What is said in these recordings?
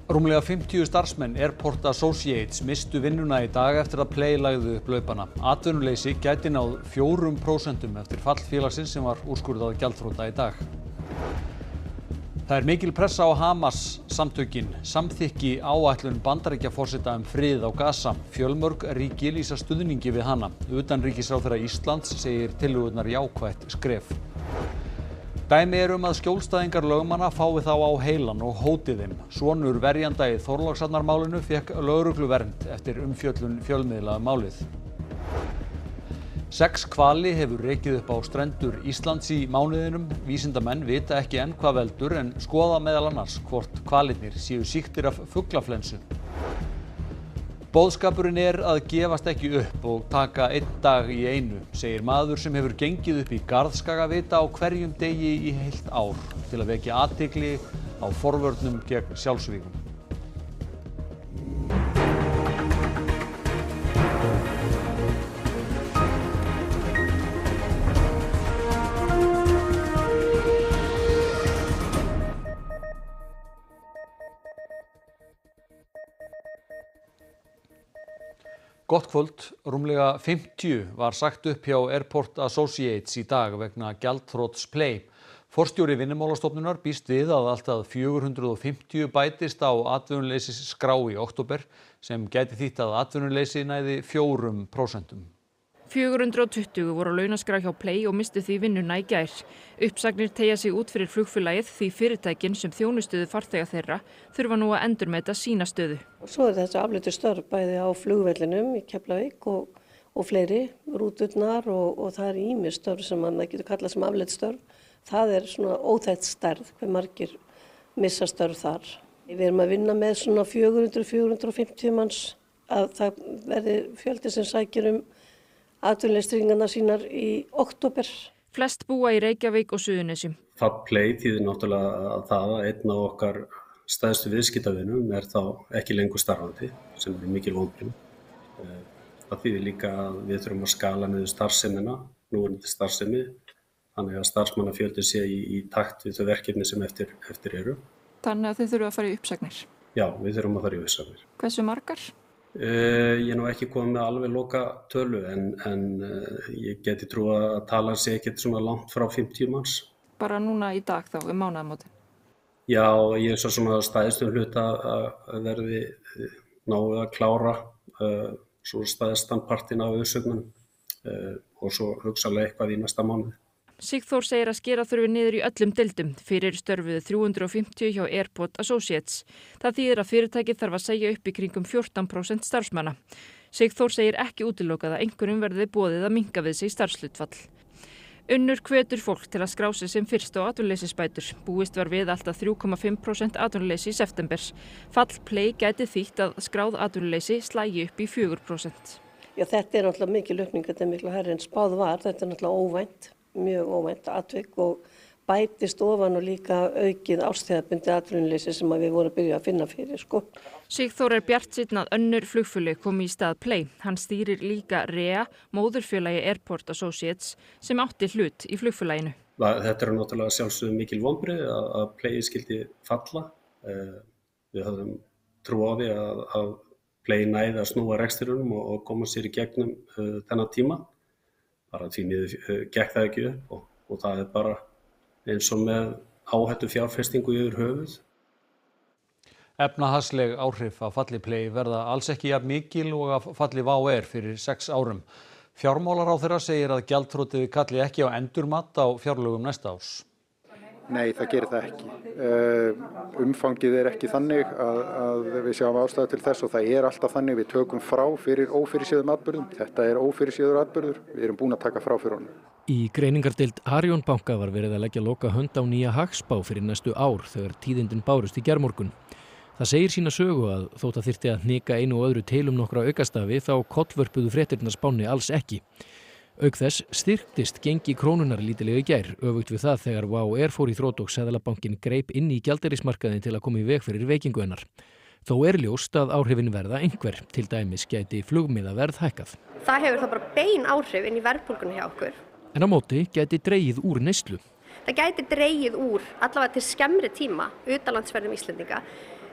Rúmlega 50 starfsmenn Airport Associates misstu vinnuna í dag eftir að Play lagði upp laupana. Atvinnuleysi gæti náð 4% eftir fall félagsins sem var úrskurðað gjaldþrota í dag. Það mikil pressa á Hamas samtökin samþykki áætlun Bandaríkjaforseta frið á Gaza. Fjölmörg ríki lýsa stuðningi við hana. Utanríkisráðherra Íslands segir tillögurnar jákvætt skref. Dæmi að skjólstæðingar lögmanna fái þá á heilann og hóti þeim. Sonur verjanda í Þorlákshafnarmálinu fékk lögregluvernd eftir umfjöllun fjölmiðla málið. 6 hvali hefur rekið upp á strendur Íslands í mánuðinum. Vísindamenn vita ekki enn hvað veldur en skoða meðal annars hvort hvalirnir séu sýktir af fuglaflensu. Boðskapurinn að gefast ekki upp og taka einn dag í einu, segir maður sem hefur gengið upp í Garðskagavita á hverjum degi í heilt ár til að vekja athygli á forvörnum gegn sjálfsvígum. Gott kvöld. Rúmlega 50 var sagt upp hjá Airport Associates í dag vegna gjaldþrots Play. Forstjóri Vinnumálastofnunar býst við að allt að 450 bætist á atvinnuleysisskrá í október sem gæti þýtt að atvinnuleysi næði 4%. 420 voru á launaskrá hjá Play og mistu því vinnuna í gær. Uppsagnir teygja sig út fyrir flugfélagið því fyrirtækin sem þjónustuðu farþega þeirra þurfa nú að endurmeta sína stöðu. Svo þessi afleitu störf bæði á flugvellinum í Keflavík og fleiri, rúturnar og það ýmis störf sem maður getur kallað sem afleitt störf. Það svona óþekkt stærð hve margir missa störf þar. Við erum að vinna með svona 400-450 manns að það verði fjöldi sem sækir atvinnuleysistryggingarnar sínar í október. Flest búa í Reykjavík og Suðurnesjum. Fall Play þýðir náttúrulega það að einn af okkar stærstu viðskiptavinum þá ekki lengur starfandi, sem mikil vonbrigði. Það þýðir líka að við þurfum að skala niður starfsemina, núverandi starfsemi, þannig að starfsmannafjöldi sé í takt við þau verkefni sem eftir eru. Þannig að þið þurfum að fara í uppsagnir? Já, við þurfum að fara í uppsagnir. Hversu margar? Ég nú ekki komið með alveg loka tölu en ég geti trúa að talan sé ekkert svona langt frá 50 manns. Bara núna í dag þá, mánaðamótin? Já, ég svo svona stæðstum hluta að verði náðu að klára svo stæðstan partinn af uppsögnum og svo hugsanlega eitthvað í næsta mánuði. Sigþór segir að skera þurfi niður í öllum deildum. Fyrir störfuðu 350 hjá Airport Associates. Það þýðir að fyrirtækið þarf að segja upp í kringum 14% starfsmanna. Sigþór segir ekki útilokað að einhverjum verði boðið að minnka við sig starfshlutfall. Unnur hvetur fólk til að skrá sig sem fyrst á atvinnuleysisbætur. Búist var við allt að 3,5% atvinnuleysi í september. Fall Play gæti þýtt að skráð atvinnuleysi slægi upp í 4%. Já, þetta náttúrulega mikil aukning, þetta miklu hærri en spáð var. Þetta náttúrulega óvænt. Mjög óvænt atvik og bætist ofan og líka aukið árstíðabundið atvinnuleysi sem við vorum að byrja að finna fyrir. Sigþór bjartsýnn að önnur flugfélög komi í stað Play. Hann stýrir líka REA, móðurfélagi Airport Associates, sem átti hlut í flugfélaginu. Þetta náttúrulega sjálfsögðu mikil vonbrigði að Play skildi falla. Við höfðum trú á því að Play næði að snúa rekstrinum og koma sér í gegnum þennan tíma. Bara því miður gekk það ekki upp og það bara eins og með áhættu fjárfestingu yfir höfuð. Efnahagsleg áhrif af falli Play verða alls ekki jafn mikil og af falli WOW air fyrir 6 árum. Fjármálaráðherra segir að gjaldþrotið kalli ekki á endurmat á fjárlögum næsta árs. Nei, það gerir það ekki. Umfangið ekki þannig að við sjáum ástæðu til þess og það alltaf þannig við tökum frá fyrir ófyrirséðum atburðum. Þetta ófyrirséður atburður, við erum búin að taka frá fyrir honum. Í greiningardeild Arion banka var verið að leggja loka hönd á nýja hagspá fyrir næstu ár þegar tíðindin bárust í gærmorgun. Það segir sína sögu að þótt að þyrfti að hnika einu og öðru til nokkra aukastafi þá kollvörpuðu fréttirnar spánni alls ekki. Auk þess styrktist gengi krónunar lítillega í gær, öfugt við það þegar WOW air fór í þrot og Seðlabankinn greip inn í gjaldeyrismarkaðinn til að koma í veg fyrir veikingu hennar. Þó ljóst að áhrifin verða einhver, til dæmis gæti flugmiðaverð hækkað. Það hefur þá bara bein áhrif inn í verðbólguna hjá okkur. En á móti gæti dregið úr neyslu. Það gæti dregið úr allavega til skemmri tíma utanlandsferðum Íslendinga.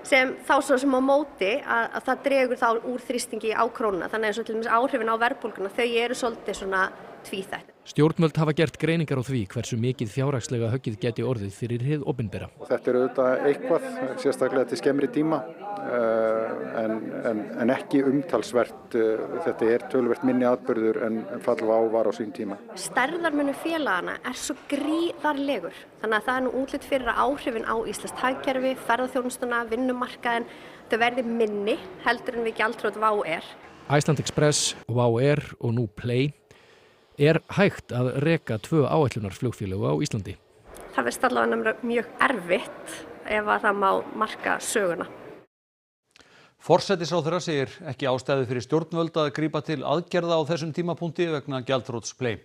sem þá svo sem á móti að það dregur þá úr þrýstingi á krónuna. Þannig að til dæmis áhrifin á verðbólguna, þau eru svolítið svona tvíþætt. Stjórnvöld hafa gert greiningar á því hversu mikið fjárhagslega höggið geti orðið fyrir hið opinbera. Þetta auðvitað eitthvað, sérstaklega til skemmri tíma, en ekki umtalsvert. Þetta töluvert minni atburður en fall WOW var á sín tíma. Stærðarmunur félagana svo gríðarlegur. Þannig að það nú útlit fyrir að áhrifin á íslenskt hagkerfi, ferðaþjónustuna, vinnumarkaðinn, þau verði minni heldur en við gjaldþrot WOW Iceland Express, WOW og nú Play hægt að reka 2 áætlunarflugfélög á Íslandi. Það verðist allavega mjög erfitt ef að það má marka söguna. Forsætisráðherra segir ekki ástæðu fyrir stjórnvöld að grípa til aðgerða á þessum tímapunkti vegna gjaldþrots Play.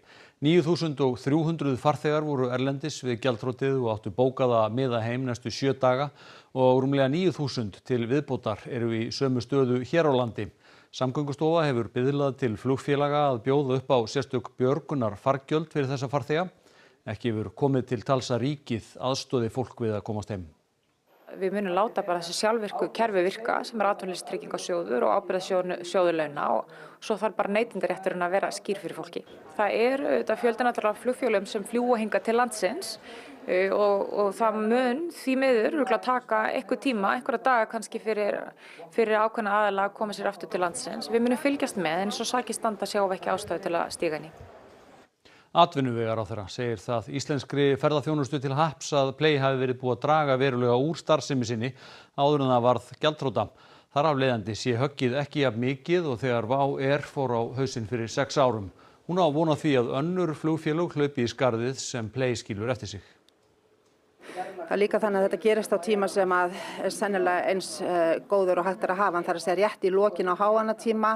9.300 farþegar voru erlendis við gjaldþrotið og áttu bókaða miða heim næstu 7 daga og rúmlega 9.000 til viðbótar eru í sömu stöðu hér á landi. Samgöngustofa hefur biðlað til flugfélaga að bjóða upp á sérstök björgunar fargjöld fyrir þessa farþega. Ekki hefur komið til tals að ríkið aðstoði fólk við að komast heim. Við munum láta bara þessi sjálfvirku kerfi virka sem atvinnuleysistryggingasjóður og ábyrgðasjóður launa og svo þarf bara neytendarétturinn að vera skýr fyrir fólki. Það auðvitað fjöldinn allra flugfélögum sem fljúga hingað til landsins og það mun því miður örugglega taka einhver tíma, einhverja daga kannski fyrir ákveðna aðila að koma sér aftur til landsins. Við munum fylgjast með en eins og sakir standa sjáum við ekki ástæðu til að stíga inn í. Atvinnuvegaráðherra segir það íslenskri ferðaþjónustu til happs að Play hafi verið búið að draga verulega úr starfsemi sinni áður en það varð gjaldþrota. Þar af leiðandi sé höggið ekki jafn mikið og þegar WOW fór á hausinn fyrir 6 árum. Hún á von á því að önnur flugfélög hlaupi í skarðið sem Play skilur eftir sig. Það er líka þannig að þetta gerist á tíma sem að sennilega eins góður og hægt að hafa, þar að segja rétt í lokin á háannatíma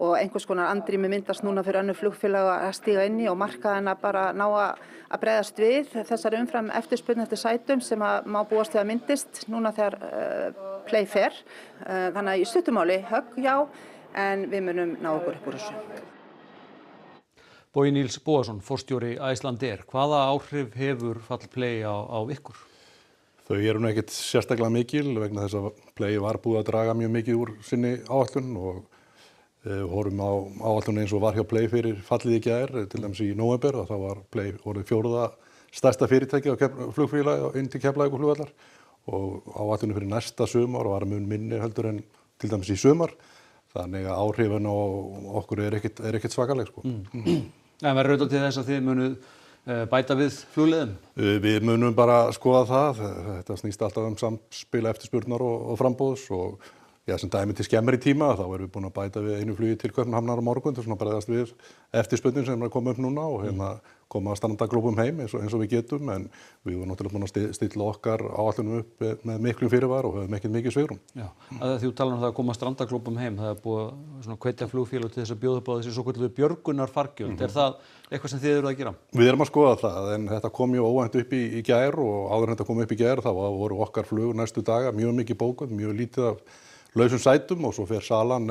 og einhvers konar andrými myndast núna fyrir önnur flugfélög að stíga inn í og markaðina bara ná að bregðast við þessari umfram eftirspurn eftir sætum sem að má búast við að myndist núna þegar Play fer. Þannig að í stuttumáli högg já, en við munum ná okkur upp úr þessu. Bogi Níls Bóasson, forstjóri Iceland hvaða áhrif hefur fall Play á ykkur? Þau eru nú ekkert sérstaklega mikil vegna þess að Play var búið að draga mjög mikið úr sinni áætlun og horfum á áætlun eins og var hjá Play fyrir fallið í gær, til dæmis í nóvember og þá var Play orðið 4. stærsta fyrirtæki á flugfélagi inn til Keflavíkurflugvallar og áætlunum fyrir næsta sumar var mun minni heldur en til dæmis í sumar, þannig að áhrifin á okkur er ekkert svakaleg sko. En verður auðvitað til þess að þið munuð bæta við flugleiðum? Við munum bara skoða það. Þetta snýst alltaf samspil eftirspurnar og framboðs og sem dæmi til skemmri tíma þá erum við búin að bæta við einu flugi til Kaupmannahafnar á morgun til að bregðast við eftirspurnin sem er að koma upp núna og koma að standarglópum heim eins og við getum, en við vorum náttúrulega búin að stilla okkar áætlunum upp með miklum fyrirvar og höfum ekkert mikið svigrúm. Já, þú talar það að koma að strandaglópum heim, það búið að hvetja flugfélög til þess að bjóða upp á þessi svokölluðu björgunarfargjöld. Er það eitthvað sem þið eruð að gera? Við erum að skoða það, en þetta kom mjög óvænt upp í gær og áður en þetta kom upp í gær þá voru okkar flug næstu daga mjög mikið bókuð, mjög lítið af lausum sætum og svo fer salan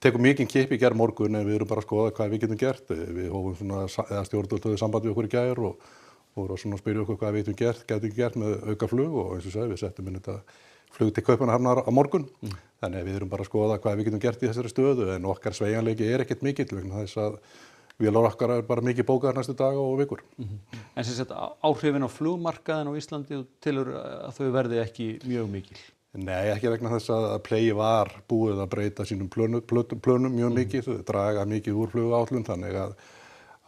tekur mikinn kipp í gær morgun en við erum bara að skoða hvað við getum gert. Við hófum stjórnvöld höfðu samband við okkur í gær og voru að spyrja okkur hvað við getum gert með auka flug og eins og sagði við settum inn þetta flug til Kaupmannahafnar á morgun. Þannig að við erum bara að skoða hvað við getum gert í þessari stöðu en okkar sveigjanleiki ekkert mikill vegna þess að vélar okkar bara mikið bókaðar næstu daga og vikur. En sem sagt áhrifin á flugmarkaðinn á Íslandi tilur að þau verði ekki mjög mikil? Nei, ekki vegna þess að Play var búið að breyta sínum plönum mjög mikið, draga mikið úr flugáætlun, þannig að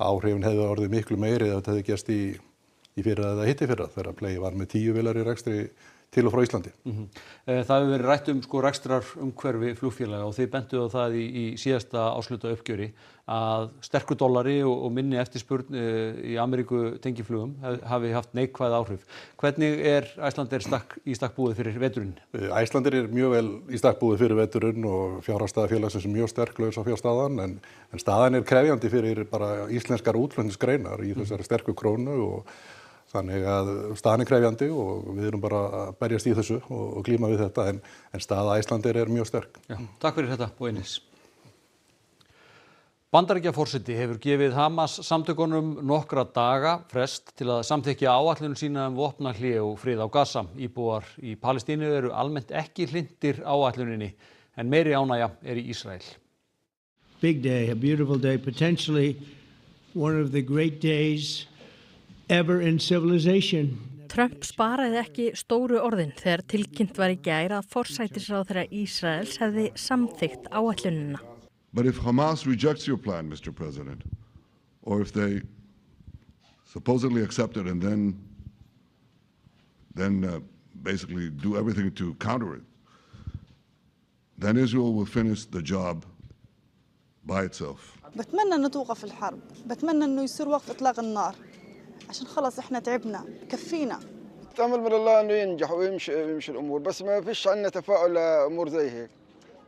áhrifin hefði orðið miklu meiri ef þetta hefði gerst í fyrra eða hitti fyrra þegar Play var með 10 vélar í rekstri til og frá Íslandi. Það hefur verið rætt rekstrarumhverfi flugfélaga og þið bentuð á það í síðasta ásluta uppgjöri að sterkur dollari og minni eftirspurn í Ameríku tengiflugum hafi haft neikvæð áhrif. Hvernig Iceland í stakk búið fyrir veturinn? Iceland mjög vel í stakk búið fyrir veturinn og fjárhagsstaða félagsins mjög sterk lausafjárstaðan en staðan krefjandi fyrir bara íslenskar útflutningsgreinar í þessari sterku krónu og þannig að staðan krefjandi og við erum bara að berjast í þessu og glíma við þetta en staða Iceland mjög sterk. Já, takk fyrir þetta, Bogi Níls. Bandaríkjaforseti hefur gefið Hamas samtökunum nokkra daga frest til að samþykkja áætlun sína vopnahlé og frið á Gaza. Íbúar í Palestínu eru almennt ekki hlynntir áætluninni, en meiri ánægja í Ísrael. Big day, a beautiful day, potentially one of the great days ever in civilization. Trump sparaði ekki stóru orðin þegar tilkynnt var í gær að forsætisráðherra Ísraels hefði samþykkt áætlunina. But if Hamas rejects your plan, Mr. President, or if they supposedly accept it and then basically do everything to counter it, then Israel will finish the job by itself. بتمنى انه توقف الحرب، بتمنى انه يصير وقف اطلاق النار عشان خلص احنا تعبنا، كفينا. تأمل من الله انه ينجح ويمشي الامور، بس ما فيش عندنا تفاؤل امور زي هيك.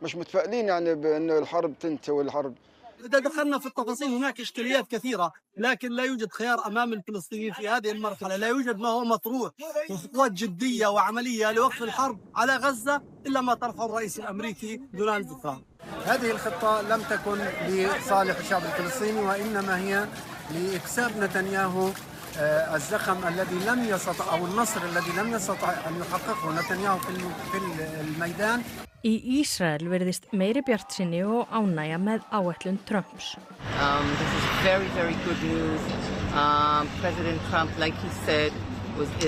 مش متفائلين يعني بانه الحرب تنتهي والحرب. إذا دخلنا في التفاصيل هناك إشكاليات كثيرة، لكن لا يوجد خيار أمام الفلسطينيين في هذه المرحلة، لا يوجد ما هو مطروح خطوات جدية وعملية لوقف الحرب على غزة إلا ما طرحه الرئيس الأمريكي دونالد ترامب. هذه الخطة لم تكن لصالح الشعب الفلسطيني وإنما هي لإكساب نتنياهو الزخم الذي لم يستطع أو النصر الذي لم يستطع أن يحققه نتنياهو في الميدان. Í Ísrael virðist meiri bjartsýni og ánægja með áætlun Trumps. This is very, very good news. President Trump, like he said,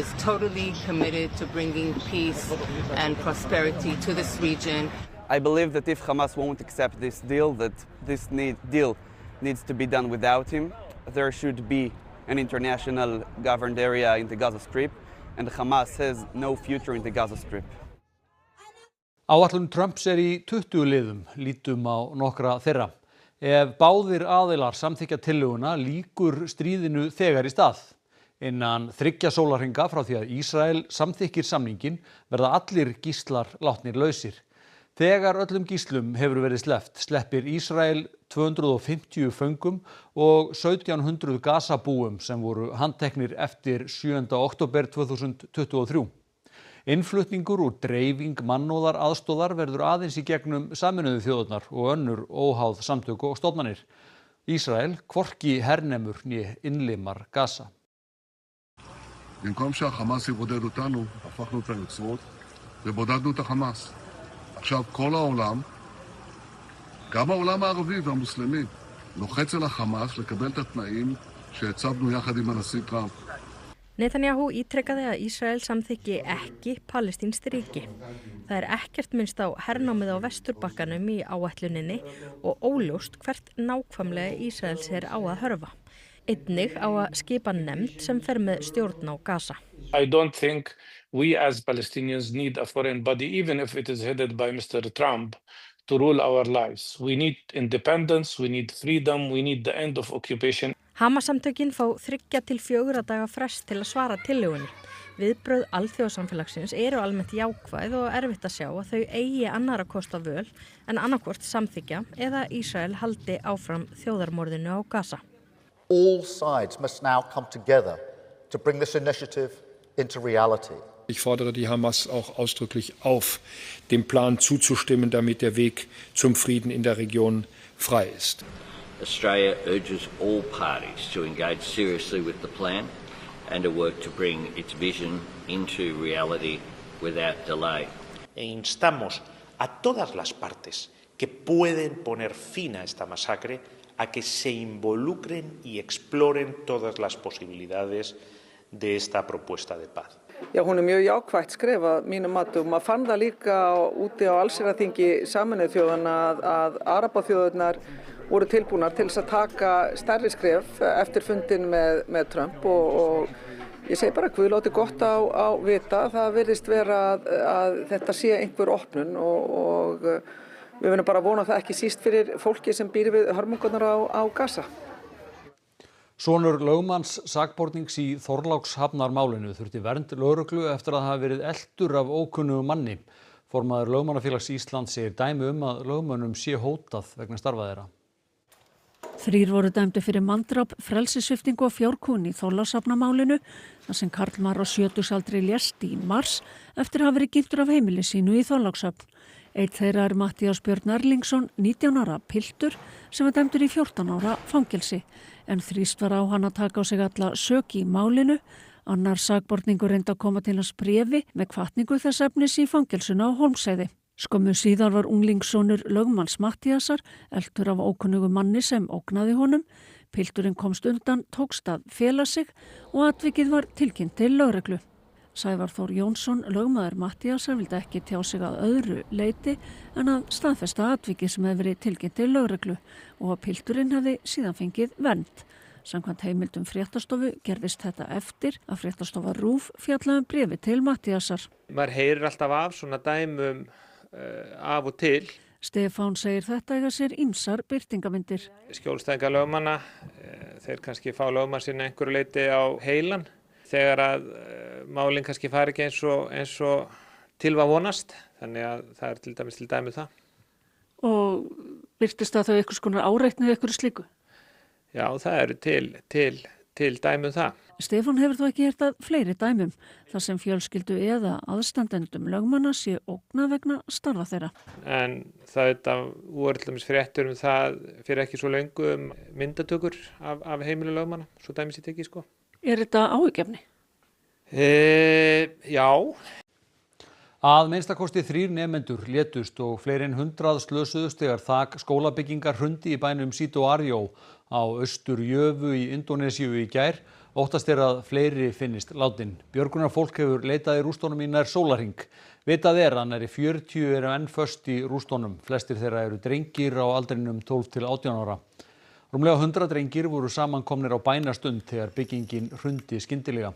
is totally committed to bringing peace and prosperity to this region. I believe that if Hamas won't accept this deal, that this deal needs to be done without him. There should be an international governed area in the Gaza Strip, and Hamas has no future in the Gaza Strip. Áætlun Trumps í 20 liðum, lítum á nokkra þeirra. Ef báðir aðilar samþykkja tillöguna lýkur stríðinu þegar í stað. Innan 3 sólarhringa frá því að Ísrael samþykkir samninginn verða allir gíslar látnir lausir. Þegar öllum gíslum hefur verið sleppt, sleppir Ísrael 250 föngum og 1700 Gaza-búum sem voru handteknir eftir 7. október 2023. Innflutningur og dreifing mannúðaraðstoðar verður aðeins í gegnum Sameinuðu þjóðirnar og önnur óháð samtök og stofnanir. Ísrael hvorki hernemur né innlimar Gaza. במקום שהחמאס יבודד אותנו, הפכנו את היוצרות ובודדנו את החמאס. עכשיו כל העולם, גם העולם הערבי והמוסלמי, לוחץ על החמאס לקבל את התנאים שהצבנו יחד עם הנשיא טראמפ. Netanyahu ítrekkaði að Ísrael samþykki ekki palestínst ríki. Það ekkert minnst á hernámið á Vesturbakkanum í áætluninni og óljóst hvert nákvæmlega Ísraels á að hörfa. Einnig á að skipa nefnd sem fer með stjórn á Gaza. I don't think we as Palestinians need a foreign body, even if it is headed by Mr. Trump, to rule our lives. We need independence, we need freedom, we need the end of occupation. Hamas-samtökin fá 3 til 4 daga frest til að svara tillögunni. Viðbrögð alþjóðasamfélagsins eru almennt jákvæð og erfitt að sjá að þau eigi annarra kosta völ en annarkvort samþykkja eða Ísrael haldi áfram þjóðarmorðinu á Gaza. All sides must now come together to bring this initiative into reality. Ich fordere die Hamas auch ausdrücklich auf, dem Plan zuzustimmen, damit der Weg zum Frieden in der Region frei ist. Australia urges all parties to engage seriously with the plan and to work to bring its vision into reality without delay. Instamos a todas las partes que pueden poner fin a esta masacre a que se involucren y exploren todas las posibilidades de esta propuesta de paz. Já, hún mjög jákvætt skref að mínum mati og maður fann það líka úti á allsherjarþingi Sameinuðu þjóðanna að Arabaþjóðirnar voru tilbúnar til þess að taka stærri skref eftir fundin með Trump og ég segi bara Guð láti gott á vita. Það virðist vera að þetta sé einhver opnun og við verðum bara að vona það ekki síst fyrir fólki sem býr við hörmungarnar á Gaza. Sonur lögmanns sakbornings í Þorlákshafnarmálinu þurfti vernd lögreglu eftir að hafa verið eltur af ókunnugum manni. Formaður Lögmannafélags Íslands segir dæmi að lögmönnum sé hótað vegna starfa þeirra. 3 voru dæmdir fyrir manndráp, frelsissviptingu og fjárkúgun í Þorlákshafnamálinu, þar sem karlmaður á 70-aldri lést í mars eftir að hafa verið giftur af heimili sínu í Þorlákshöfn. Einn þeirra er Matthías Björn Erlingsson, 19 ára piltur, sem var dæmdur í 14 ára fangelsi, en þrýst var á hann að taka á sig alla sök í málinu. Annar sakborningur reyndi að koma til hans bréfi með hvatningu þess efnis í fangelsuna á Hólmsheiði. Skömmu síðar var unglingssonur lögmanns Matthíasar eltur af ókunnugum manni sem ógnaði honum. Pilturinn komst undan, tókst að fela sig og atvikið var tilkynnt til lögreglu. Sævar Þór Jónsson, lögmaður Matthíasar, vildi ekki tjá sig að öðru leyti en að staðfesta atvikið sem hefði verið tilkynnt til lögreglu og að pilturinn hefði síðan fengið vernd. Samkvæmt heimildum fréttastofu gerðist þetta eftir að fréttastofa RÚV fjallaði bréfi til Matthíasar. Maður heyrir alltaf af svona dæmum af og til. Stefán segir þetta eiga sér ýmsar birtingamyndir. Skjólstæðingar lögmanna, þeir kannski fá lögmann sinni einhverju leyti á heilan þegar að málinn kannski fari ekki eins og til var vonast. Þannig að það er til dæmi það. Og birtist það þau einhvers konar áreitni eða einhverju slíku? Já, það eru til dæmum það. Stefán hefur þó ekki heyrt að fleiri dæmum, þar sem fjölskyldu eða aðstandendum lögmanna sé ógnað vegna starfa þeirra. En það voru til dæmis fréttur það fyrir ekki svo löngu myndatökur af heimili lögmanna, svo dæmis ég tekið sko. Er þetta áhyggjuefni? Já. Að minnstakosti 3 nemendur létust og fleiri en 100 slösuðust þegar þak skólabyggingar hrundi í bænum Sito Arjo á Austur-Jöfu í Indónesíu í gær. Óttast er að fleiri finnist látin. Björgunarfólk hefur leitað í rústunum í nær sólarhring. Vitað er að nærri 40 eru enn föst í rústunum. Flestir þeirra eru drengir á aldrinum 12 til 18 ára. Rúmlega 100 drengir voru samankomnir á bænastund þegar byggingin hrundi skyndilega.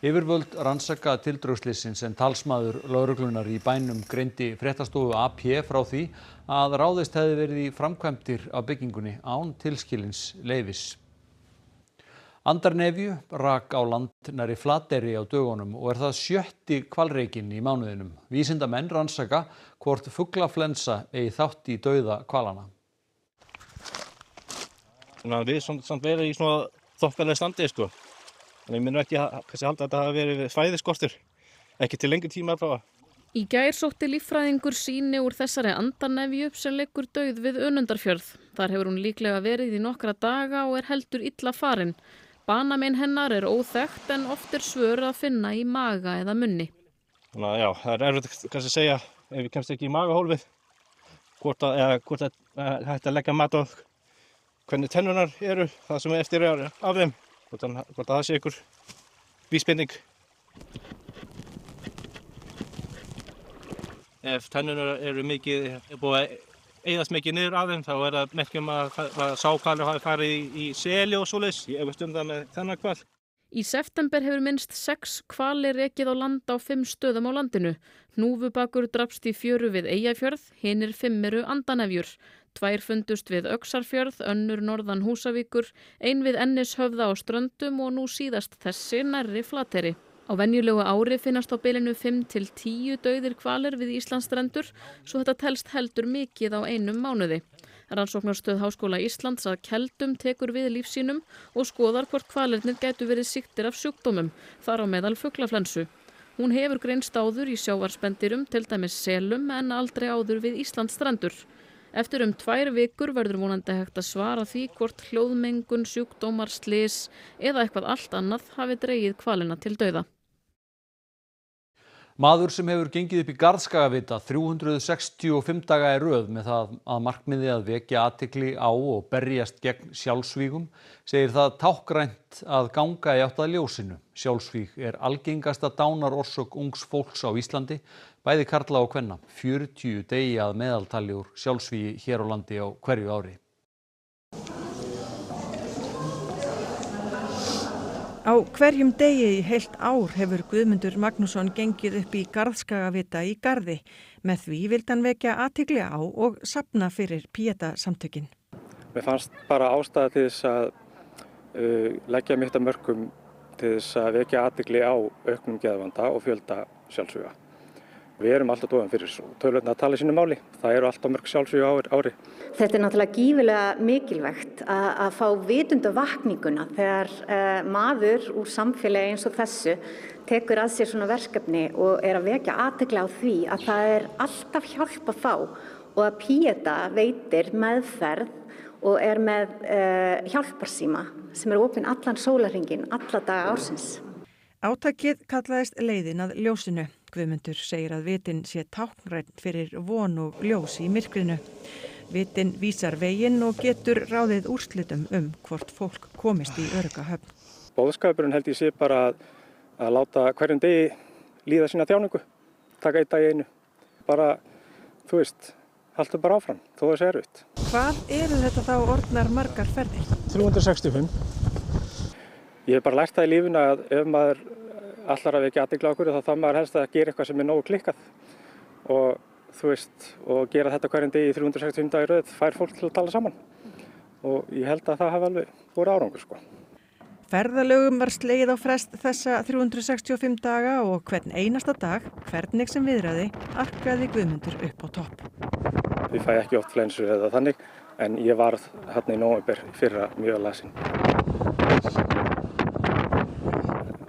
Yfirvöld rannsaka tildrögslysins en talsmaður lögreglunar í bænum greindi fréttastofu AP frá því að ráðist hefði verið í framkvæmdir á byggingunni án tilskilins leyfis. Andarnefju rak á land nærri Flateyri á dögunum og er það 7. hvalreikinn í mánuðinum. Vísindamenn rannsaka hvort fuglaflensa eigi þátt í dauða hvalana. Við samt verið í svona þokkalegu standi sko. Þannig ég myndi ekki kannski halda að þetta hafi verið fæðiskortur, ekki til lengri tíma að prófa. Í gær sótti líffræðingur sýni úr þessari andarnefju sem liggur dauð við Önundarfjörð. Þar hefur hún líklega verið í nokkra daga og er heldur illa farin. Banamein hennar er óþekkt en oft er svör að finna í maga eða munni. Þannig að já, það er erfitt kannski að segja ef við kemst ekki í magahólfið hvort að hægt að leggja mat á hvernig tennurnar eru, það sem eftir er af þeim, hvort að það sé ykkur vísbending. Ef tennurnar eru búið að eyðast mikið niður af þeim, þá er það merkjum að sáhvalur hafi farið í seli og svoleiðis. Ég veist það með þennan hval. Í september hefur minnst 6 hvalir rekið á land á 5 stöðum á landinu. Hnúfubakur drapst í fjöru við Eyjafjörð, hinir 5 eru andarnefjur. 2 fundust við Öxarfjörð, önnur norðan Húsavíkur, 1 við Ennishöfða á Ströndum og nú síðast þessi nærri Flateyri. Á venjulegu ári finnast á bilinu 5 til 10 dauðir hvalir við Íslandsstrendur, svo þetta telst heldur mikið á einum mánuði. Rannsóknarstöð Háskóla Íslands að Keldum tekur við lífsýnum og skoðar hvort hvalirnir gætu verið sýktir af sjúkdómum, þar á meðal fuglaflensu. Hún hefur greinst áður í sjávarspendirum, til dæmis selum, en aldrei áður við Íslandsstrendur. Eftir 2 vikur verður vonandi hægt að svara því hvort hljóðmengun, sjúkdómar, slys eða eitthvað allt annað hafi dregið hvalina til dauða. Maður sem hefur gengið upp í Garðskagavita 365 daga í röð með það að markmiði að vekja athygli á og berjast gegn sjálfsvígum segir það táknrænt að ganga í átt að ljósinu. Sjálfsvíg er algengasta dánarorsök ungs fólks á Íslandi, bæði karla og kvenna. 40 degi að meðaltali úr sjálfsvígi hér á landi á hverju ári. Á hverjum degi í heilt ár hefur Guðmundur Magnússon gengið upp í Garðskagavita í Garði. Með því vildi hann vekja athygli á og safna fyrir Pieta-samtökin. Mér fannst bara ástæða til þess að leggja mitt af mörkum til þess að vekja athygli á auknum geðvanda og fjölda sjálfsvíga. Við erum alltaf dofin fyrir þessu. Tölurnar tala sínu máli. Það eru alltaf mörg sjálfsvíg ári. Þetta náttúrulega gífurlega mikilvægt að fá vitundavakninguna þegar maður úr samfélagi eins og þessu tekur að sér svona verkefni og að vekja athygli á því að það alltaf hjálp að fá og að Píeta veitir meðferð og með hjálparsíma sem opinn allan sólarhringinn, alla daga ársins. Átakið kallaðist leiðin að ljósinu. Guðmundur segir að vitin sé táknrænn fyrir von og ljós í myrkrinu. Vitin vísar veginn og getur ráðið úrslitum hvort fólk komist í örugga höfn. Boðskapurinn held ég sé bara að láta hverjum degi líða sína þjáningu. Taka einn dag í einu. Bara, þú veist, haltu bara áfram, þó það sé erfitt. Hvað eru þetta þá orðnar margar ferðir? 365. Ég hef bara lært það í lífinu að ef maður allar að vekja athygli á okkur þá þarf maður helst að gera eitthvað sem nógu klikkað og þú veist, og gera þetta hverjum degi í 365 daga í röð fær fólk til að tala saman og ég held að það hafi alveg voru árangur sko. Ferðalögum var slegið á frest þessa 365 daga og hvern einasta dag, hvernig sem viðraði, arkaði Guðmundur upp á topp. Ég fæ ekki oft flensu eða þannig en ég varð hérna í nóvember fyrra mjög lasinn.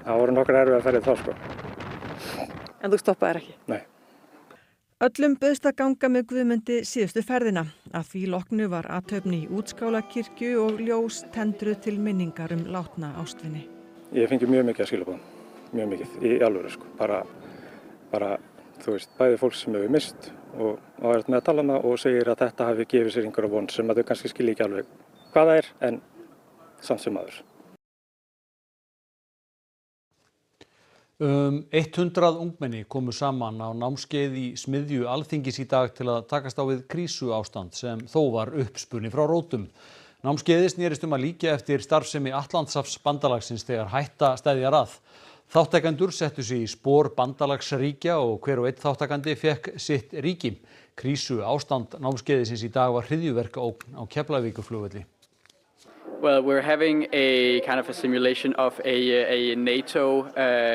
Það voru nokkrar erfiðar ferðir þá sko. En þú stoppaðir ekki? Nei. Öllum bauðst að ganga með Guðmundi síðustu ferðina. Að því loknu var athöfn í Útskálakirkju og ljós tendruð til minningar látna ástvini. Ég fengi mjög mikið að skilaboðum, mjög mikið, í alvöru sko. Bara, þú veist, bæði fólk sem hefur mist og er með að tala hana og segir að þetta hafi gefið sér einhverja von sem að þau kannski skilja ekki alveg hvað það en samt sem aður. 100 ungmenni komu saman á námskeið í smiðju Alþingis í dag til að takast á við krísuástand sem þó var uppspunni frá rótum. Námskeiðið snerist að líkja eftir starfsemi Atlantshafsbandalagsins þegar hætta steðjar að. Þátttakendur settu sig í spor bandalagsríkja og hver og einn þáttakandi fékk sitt ríki. Krísuástand námskeiðisins í dag var hryðjuverkaógn á Keflavíkurflugvelli. Well, we're having a kind of a simulation of a NATO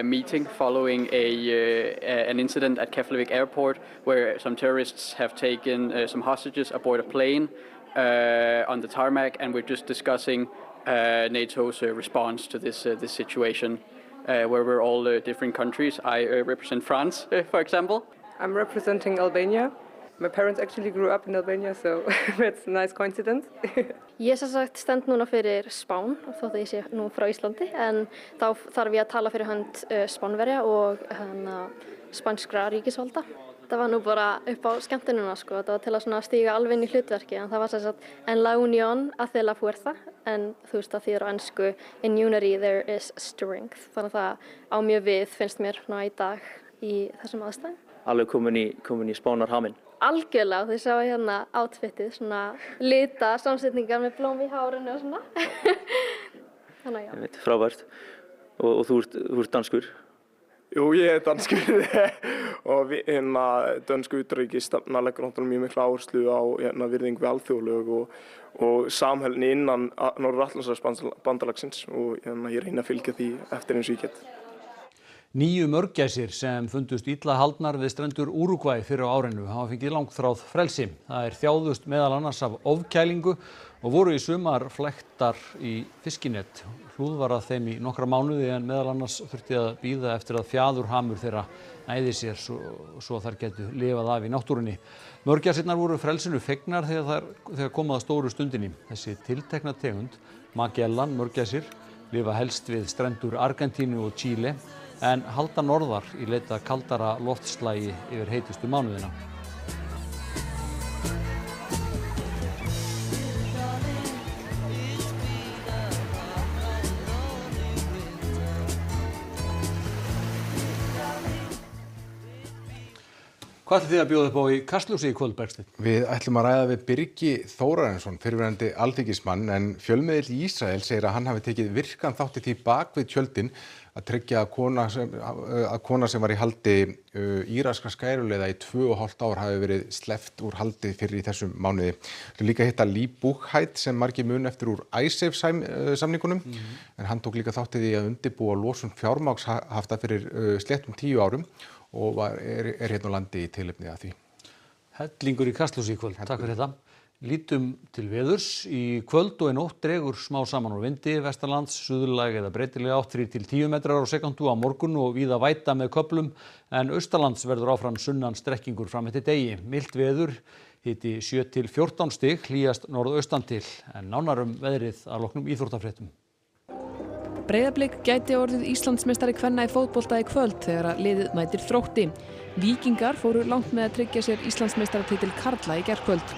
meeting following an incident at Keflavik Airport where some terrorists have taken some hostages aboard a plane on the tarmac, and we're just discussing NATO's response to this situation, where we're all different countries. I represent France, for example. I'm representing Albania. My parents actually grew up in Albania, so it's a nice coincidence. Ég stend núna fyrir Spán, þótt að ég sé nú frá Íslandi, en þá þarf ég að tala fyrir hönd Spánverja og spænskra ríkisvalda. Það var nú bara upp á skemmtununa sko, þetta var til að stíga alveg inn í hlutverki, en það var en la unión hace la fuerza, en þú veist að þýðir á ensku in unity there is strength, þannig að það á mjög við finnst mér í dag í þessum aðstæðum. Alveg komin í Spánarhaminn. Algjörlega, þið sjáu hérna outfitið, svona lita samsetningar með blóm í hárinu og svona. Þannig já. Frábært. Og þú ert danskur? Jú, ég danskur og dönsku utanríkisstefna leggur náttúrulega mjög mikla áherslu á virðingu við alþjóðalög og samheldni innan Norður-Atlantshafsbandalagsins og ég reyni að fylgja því eftir eins og ég get. 9 mörgæsir sem fundust illa haldnar við strendur Úrúgvæ fyrr á árinu hafa fengið langþráð frelsi. Það þjáðust meðal annars af ofkælingu og voru í sumar flektar í fiskinett. Hlúð var að þeim í nokkra mánuði en meðal annars þurfti að bíða eftir að fjaðurhamur þeirra næði sér svo þær getu lifað af í náttúrunni. Mörgæsirnar voru frelsinu fegnar þegar komað að stóru stundinni. Þessi tiltekna tegund, Magellan mörgæsir, lifa helst við strendur Argentínu og Chile en halda norðar í leit að kaldara loftslagi yfir heitustu mánuðina. Hvað ætlið þið að bjóða upp á í Kastljósi í kvöld, Bergsteinn? Við ætlum að ræða við Birgi Þórarinsson, fyrrverandi alþingismann, en fjölmiðill í Ísrael segir að hann hafi tekið virkan þátt í því bak við tjöldin að tryggja að kona sem var í haldi íraskra skæruliða í 2,5 ár hafi verið sleppt úr haldi fyrr í þessum mánuði. Við líka hitta Lee Buchheit sem margir mun eftir úr Icesave-samningunum, en hann tók líka þátt í því að undirbúa losun fjármagnshafta fyrir sléttum 10 árum og er hérna á landi í tilefni af því. Hellingur í Kastljósi í kvöld. Takk fyrir þetta. Lítum til veðurs. Í kvöld og í nótt dregur smá saman úr vindi vestanlands, suðlæg eða breytileg átt 3 til 10 metrar á sekúndu á morgun og víða væta með köflum, en austanlands verður áfram sunnan strekkingur fram eftir degi. Milt veður, hiti 7 til 14 stig, hlýjast norðaustan til, en nánar veðrið að loknum íþróttafréttum. Breiðablik gæti orðið Íslandsmeistari kvenna í fótbolta í kvöld þegar að liðið mætir Þrótti. Víkingar fóru langt með að tryggja sér Íslandsmeistaratitil karla í gærkvöld.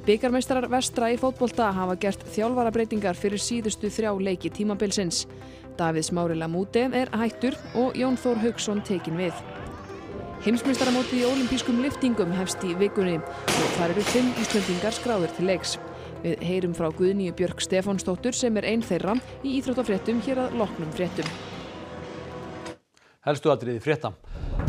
Bikarmeistarar vestra í fótbolta hafa gert þjálfarabreytingar fyrir síðustu 3 leiki tímabilsins. Davíð Smári Lamúti er hættur og Jón Þór Hauksson tekinn við. Heimsmeistaramótið í ólympískum lyftingum hefst í vikunni og þar eru 5 Íslendingar skráðir til leiks. Við heyrum frá Guðnýju Björk Stefánsdóttur sem er ein þeirra í íþróttafréttum hér að loknum fréttum. Helstu atriði frétta.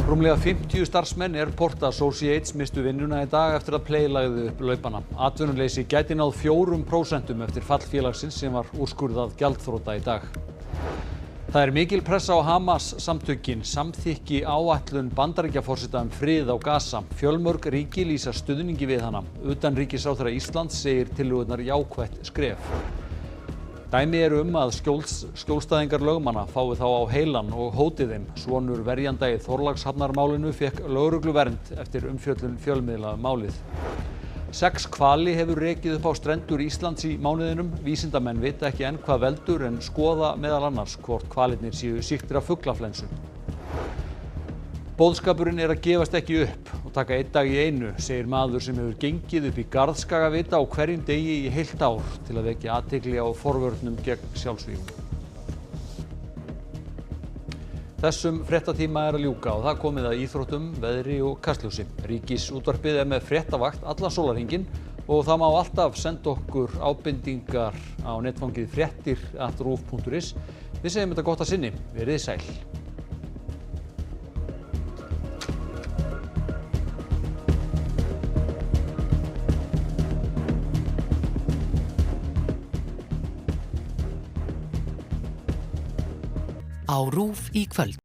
Rúmlega 50 starfsmenn Airport Associates mistu vinnuna í dag eftir að Play lagði upp laupana. Atvinnuleysi gæti náð 4% eftir fall félagsins sem var úrskurðað gjaldþrota í dag. Það er mikil pressa á Hamas samtökin samþykki áætlun Bandaríkjaforseta frið á Gaza. Fjölmörg ríki lýsa stuðningi við hana. Utanríkisráðherra Íslands segir tillögurnar jákvætt skref. Dæmi eru að skjólstæðingar lögmanna fái þá á heilan og hóti þeim. Sonur verjanda í Þorlákshafnarmálinu fékk lögregluvernd eftir umfjöllun fjölmiðla málið. 6 hvali hefur rekið upp á strendur Íslands í mánuðinum. Vísindamenn vita ekki enn hvað veldur en skoða meðal annars hvort hvalirnir séu sýktir af fuglaflensu. Boðskapurinn er að gefast ekki upp og taka einn dag í einu, segir maður sem hefur gengið upp í Garðskagavita á hverjum degi í heilt ár til að vekja athygli á forvörnum gegn sjálfsvígum. Þessum fréttatíma er að ljúka og það komið að íþróttum, veðri og kastljósi. Ríkisútvarpið er með fréttavakt allan sólarhringinn og það má alltaf senda okkur ábendingar á netfangið fréttir@ruf.is. Við segjum þetta gott að sinni. Verið sæl. Á RÚV í kvöld.